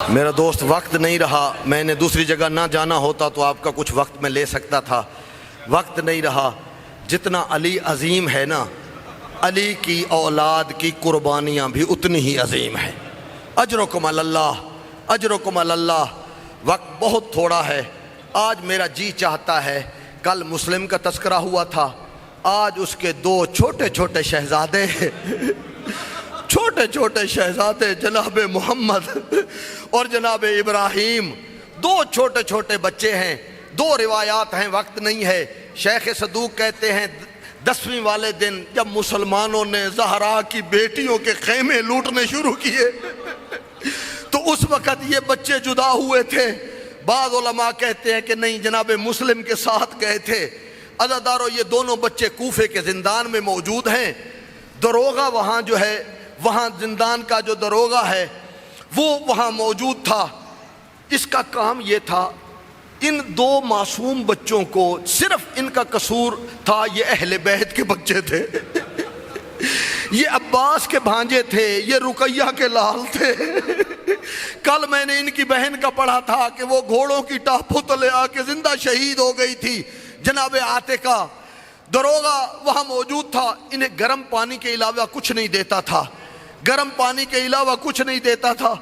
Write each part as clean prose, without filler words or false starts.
میرا دوست وقت نہیں رہا، میں نے دوسری جگہ نہ جانا ہوتا تو آپ کا کچھ وقت میں لے سکتا تھا، وقت نہیں رہا۔ جتنا علی عظیم ہے نا، علی کی اولاد کی قربانیاں بھی اتنی ہی عظیم ہیں۔ اجرکم علی اللہ، اجرکم علی اللہ۔ وقت بہت تھوڑا ہے۔ آج میرا جی چاہتا ہے، کل مسلم کا تذکرہ ہوا تھا، آج اس کے دو چھوٹے چھوٹے شہزادے چھوٹے چھوٹے شہزادے جناب محمد اور جناب ابراہیم، دو چھوٹے چھوٹے بچے ہیں، دو روایات ہیں، وقت نہیں ہے۔ شیخ صدوق کہتے ہیں 10ویں والے دن جب مسلمانوں نے زہرا کی بیٹیوں کے خیمے لوٹنے شروع کیے تو اس وقت یہ بچے جدا ہوئے تھے۔ بعض علماء کہتے ہیں کہ نہیں، جناب مسلم کے ساتھ گئے تھے۔ عزادارو، یہ دونوں بچے کوفے کے زندان میں موجود ہیں۔ دروغہ وہاں جو ہے، وہاں زندان کا جو دروغہ ہے وہ وہاں موجود تھا۔ اس کا کام یہ تھا، ان دو معصوم بچوں کو، صرف ان کا قصور تھا، یہ اہل بیت کے بچے تھے، یہ عباس کے بھانجے تھے، یہ رقیہ کے لال تھے۔ کل میں نے ان کی بہن کا پڑھا تھا کہ وہ گھوڑوں کی ٹاپوں تلے آ کے زندہ شہید ہو گئی تھی، جناب عاتقہ۔ دروغہ وہاں موجود تھا، انہیں گرم پانی کے علاوہ کچھ نہیں دیتا تھا، گرم پانی کے علاوہ کچھ نہیں دیتا تھا۔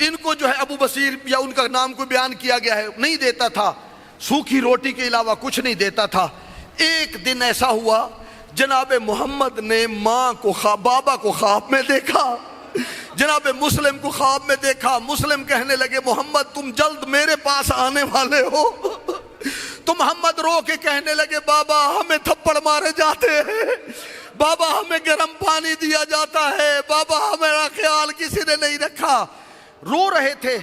ان کو جو ہے ابو بصیر یا ان کا نام کو بیان کیا گیا ہے، نہیں دیتا تھا، سوکھی روٹی کے علاوہ کچھ نہیں دیتا تھا۔ ایک دن ایسا ہوا، جناب محمد نے ماں کو بابا کو خواب میں دیکھا، جناب مسلم کو خواب میں دیکھا۔ مسلم کہنے لگے، محمد تم جلد میرے پاس آنے والے ہو۔ تو محمد رو کے کہنے لگے، بابا ہمیں تھپڑ مارے جاتے ہیں، بابا ہمیں گرم پانی دیا جاتا ہے، بابا ہمارا خیال کسی نے نہیں رکھا۔ رو رہے تھے۔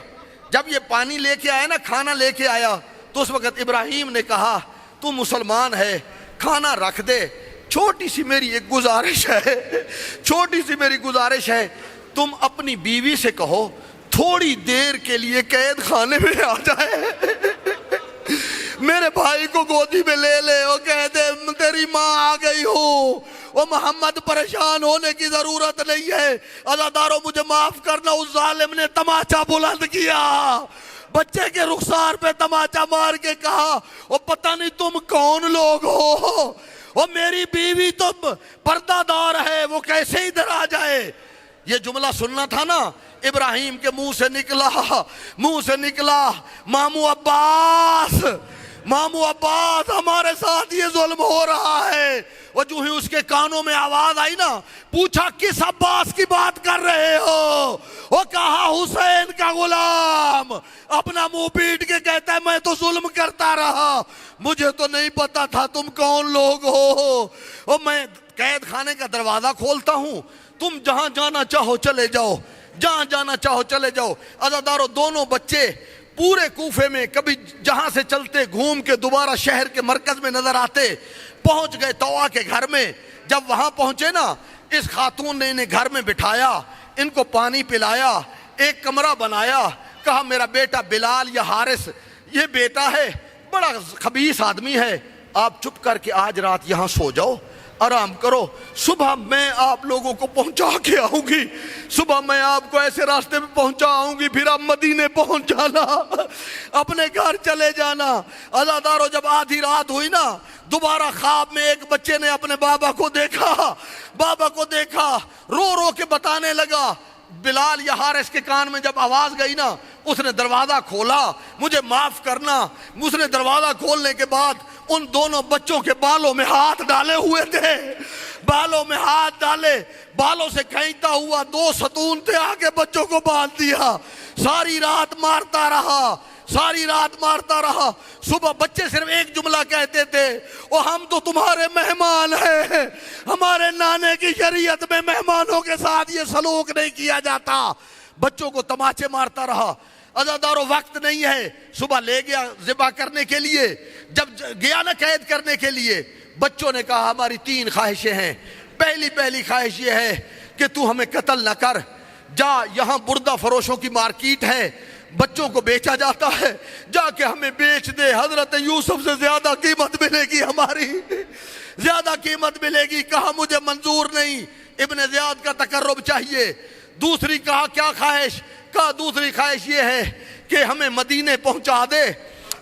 جب یہ پانی لے کے آیا نا، کھانا لے کے آیا، تو اس وقت ابراہیم نے کہا، تو مسلمان ہے، کھانا رکھ دے، چھوٹی سی میری ایک گزارش ہے، چھوٹی سی میری گزارش ہے، تم اپنی بیوی سے کہو تھوڑی دیر کے لیے قید خانے میں آ جائے، میرے بھائی کو گودی میں لے لے اور کہہ دے تیری ماں آ گئی ہو۔ وہ محمد پریشان ہونے کی ضرورت نہیں ہے۔ عزادارو مجھے معاف کرنا، اس ظالم نے تماچا بلند کیا، بچے کے رخسار پہ تماچا مار کے کہا، وہ پتہ نہیں تم کون لوگ ہو، وہ میری بیوی تم پردہ دار ہے، وہ کیسے ادھر آ جائے۔ یہ جملہ سننا تھا نا، ابراہیم کے منہ سے نکلا، مامو عباس، مامو عباس ہمارے ساتھ یہ ظلم ہو رہا ہے۔ وہ جو ہی اس کے کانوں میں آواز آئی نا، پوچھا کس عباس کی بات کر رہے ہو؟ وہ کہا حسین کا غلام۔ اپنا منہ پیٹ کے کہتا ہے، میں تو ظلم کرتا رہا، مجھے تو نہیں پتا تھا تم کون لوگ ہو۔ اور میں قید خانے کا دروازہ کھولتا ہوں، تم جہاں جانا چاہو چلے جاؤ، جہاں جانا چاہو چلے جاؤ۔ عزادارو، دونوں بچے پورے کوفے میں کبھی جہاں سے چلتے گھوم کے دوبارہ شہر کے مرکز میں نظر آتے، پہنچ گئے طوا کے گھر میں۔ جب وہاں پہنچے نا، اس خاتون نے انہیں گھر میں بٹھایا، ان کو پانی پلایا، ایک کمرہ بنایا، کہا میرا بیٹا بلال یا حارث یہ بیٹا ہے، بڑا خبیث آدمی ہے، آپ چپ کر کے آج رات یہاں سو جاؤ، آرام کرو، صبح میں آپ لوگوں کو پہنچا کے آؤں گی، صبح میں آپ کو ایسے راستے میں پہنچا آؤں گی، پھر آپ مدینے پہنچ جانا، اپنے گھر چلے جانا۔ عزادارو، جب آدھی رات ہوئی نا، دوبارہ خواب میں ایک بچے نے اپنے بابا کو دیکھا، رو رو کے بتانے لگا۔ بلال یا حارث کے کان میں جب آواز گئی نا، اس نے دروازہ کھولا، مجھے معاف کرنا۔ اس نے دروازہ کھولنے کے بعد ان دونوں بچوں کے بالوں میں ہاتھ ڈالے ہوئے تھے، بالوں میں ہاتھ ڈالے، بالوں سے کھینچتا ہوا 2 ستون تھے، آگے بچوں کو باندھ دیا، ساری رات مارتا رہا۔ صبح بچے صرف ایک جملہ کہتے تھے، وہ ہم تو تمہارے مہمان ہیں، ہمارے نانے کی شریعت میں مہمانوں کے ساتھ یہ سلوک نہیں کیا جاتا۔ بچوں کو تماچے مارتا رہا۔ عزادارو، وقت نہیں ہے، صبح لے گیا ذبح کرنے کے لیے۔ جب گیا نا قید کرنے کے لیے، بچوں نے کہا ہماری 3 خواہشیں ہیں۔ پہلی خواہش یہ ہے کہ تو ہمیں قتل نہ کر، جا، یہاں بردہ فروشوں کی مارکیٹ ہے، بچوں کو بیچا جاتا ہے، جا کے ہمیں بیچ دے، حضرت یوسف سے زیادہ قیمت ملے گی، ہماری زیادہ قیمت ملے گی۔ کہا مجھے منظور نہیں، ابن زیاد کا تقرب چاہیے۔ دوسری کہا کیا خواہش؟ کہا دوسری خواہش یہ ہے کہ ہمیں مدینے پہنچا دے،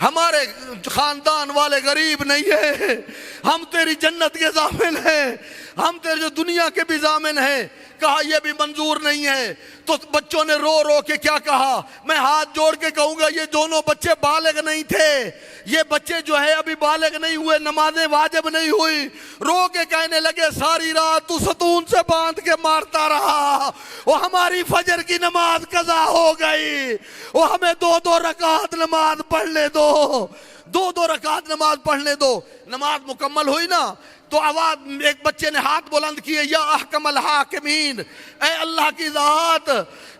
ہمارے خاندان والے غریب نہیں ہیں، ہم تیری جنت کے ضامن ہیں، ہم تیرے جو دنیا کے بھی ضامن ہیں۔ کہا یہ بھی منظور نہیں ہے۔ تو بچوں نے رو رو کے کیا کہا، میں ہاتھ جوڑ کے کہوں گا یہ دونوں بچے بالغ نہیں تھے، یہ بچے جو ہے ابھی بالغ نہیں ہوئے، نمازیں واجب نہیں ہوئی۔ رو کے کہنے لگے ساری رات تو ستون سے باندھ کے مارتا رہا، وہ ہماری فجر کی نماز قضا ہو گئی، وہ ہمیں 2 رکعت نماز پڑھنے دو، 2 رکعت نماز پڑھنے دو۔ نماز مکمل ہوئی نا تو آواز، ایک بچے نے ہاتھ بلند کیے، یا احکم الحاکمین، اے اللہ کی ذات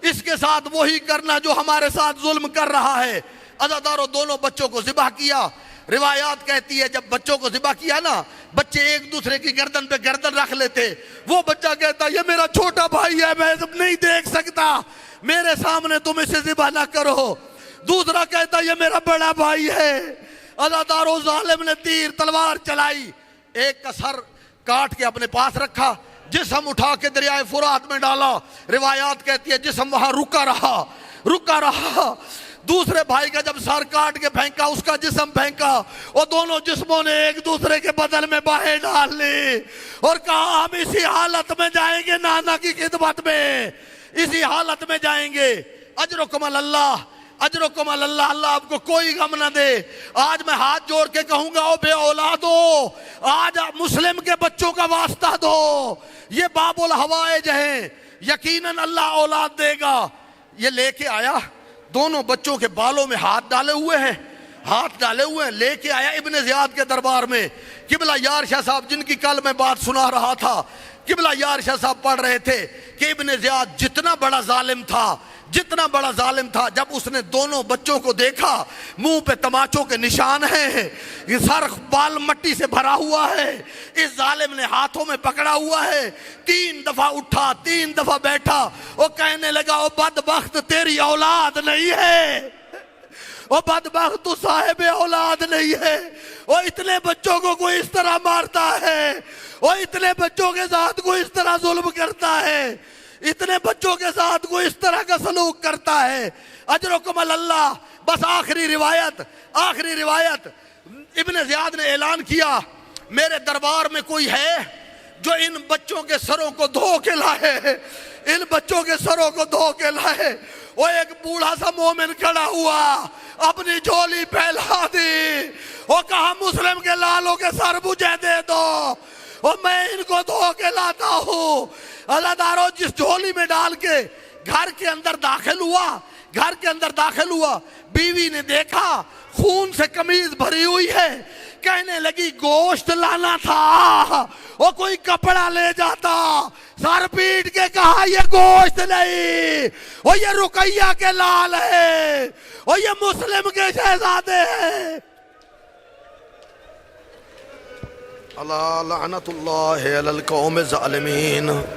اس کے ساتھ وہی کرنا جو ہمارے ساتھ ظلم کر رہا ہے۔ عزاداروں دونوں بچوں کو ذبح کیا۔ روایات کہتی ہے جب بچوں کو ذبح کیا نا، بچے ایک دوسرے کی گردن پہ گردن رکھ لیتے۔ وہ بچہ کہتا یہ میرا چھوٹا بھائی ہے، میں نہیں دیکھ سکتا، میرے سامنے تم اسے ذبح نہ کرو۔ دوسرا کہتا یہ میرا بڑا بھائی ہے۔ عزاداروں ظالم نے تیر تلوار چلائی، ایک کا سر کاٹ کے اپنے پاس رکھا، جسم اٹھا کے دریائے فرات میں ڈالا۔ روایات کہتی ہے جسم وہاں رکا رہا۔ دوسرے بھائی کا جب سر کاٹ کے پھینکا، اس کا جسم پھینکا، اور دونوں جسموں نے ایک دوسرے کے بدن میں باہیں ڈال لی اور کہا ہم اسی حالت میں جائیں گے نانا کی خدمت میں، اسی حالت میں جائیں گے۔ اجرکم اللہ، اجرکم اللہ، اللہ آپ کو کوئی غم نہ دے۔ آج میں ہاتھ جوڑ کے کہوں گا او بے اولادو، آج مسلم کے بچوں کا واسطہ دو، یہ باب الحوائج ہیں، یقیناً اللہ اولاد دے گا۔ یہ لے کے آیا، دونوں بچوں کے بالوں میں ہاتھ ڈالے ہوئے ہیں، لے کے آیا ابن زیاد کے دربار میں۔ قبلہ یار شاہ صاحب جن کی کل میں بات سنا رہا تھا، قبلہ یار شاہ صاحب پڑھ رہے تھے کہ ابن زیاد جتنا بڑا ظالم تھا، جب اس نے دونوں بچوں کو دیکھا، منہ پہ تماچوں کے نشان ہیں، یہ سر بال مٹی سے بھرا ہوا ہے، اس ظالم نے ہاتھوں میں پکڑا ہوا ہے، 3 دفعہ اٹھا، 3 دفعہ بیٹھا، وہ کہنے لگا او بدبخت تیری اولاد نہیں ہے، وہ بدبخت تو صاحب اولاد نہیں ہے، وہ اتنے بچوں کو کوئی اس طرح مارتا ہے، وہ اتنے بچوں کے ساتھ کوئی اس طرح ظلم کرتا ہے، اتنے بچوں کے ساتھ کوئی اس طرح کا سلوک کرتا ہے۔ اجرکم اللہ۔ بس آخری روایت ابن زیاد نے اعلان کیا میرے دربار میں کوئی ہے جو ان بچوں کے سروں کو دھو کے لائے، وہ ایک بوڑھا سا مومن کھڑا ہوا، اپنی جھولی پھیلا دی، وہ کہا مسلم کے لالوں کے سر مجھے دے دو اور میں ان کو دھو کے لاتا ہوں۔ اللہ دارو جس جھولی میں ڈال کے گھر کے اندر داخل ہوا، بیوی نے دیکھا خون سے قمیض بھری ہوئی ہے، کہنے لگی گوشت لانا تھا، وہ کوئی کپڑا لے جاتا، سر پیٹ کے کہا یہ گوشت نہیں، وہ یہ رقیہ کے لال ہے، وہ یہ مسلم کے شہزادے ہیں۔ اللہ لعنت اللہ علی القوم الظالمین۔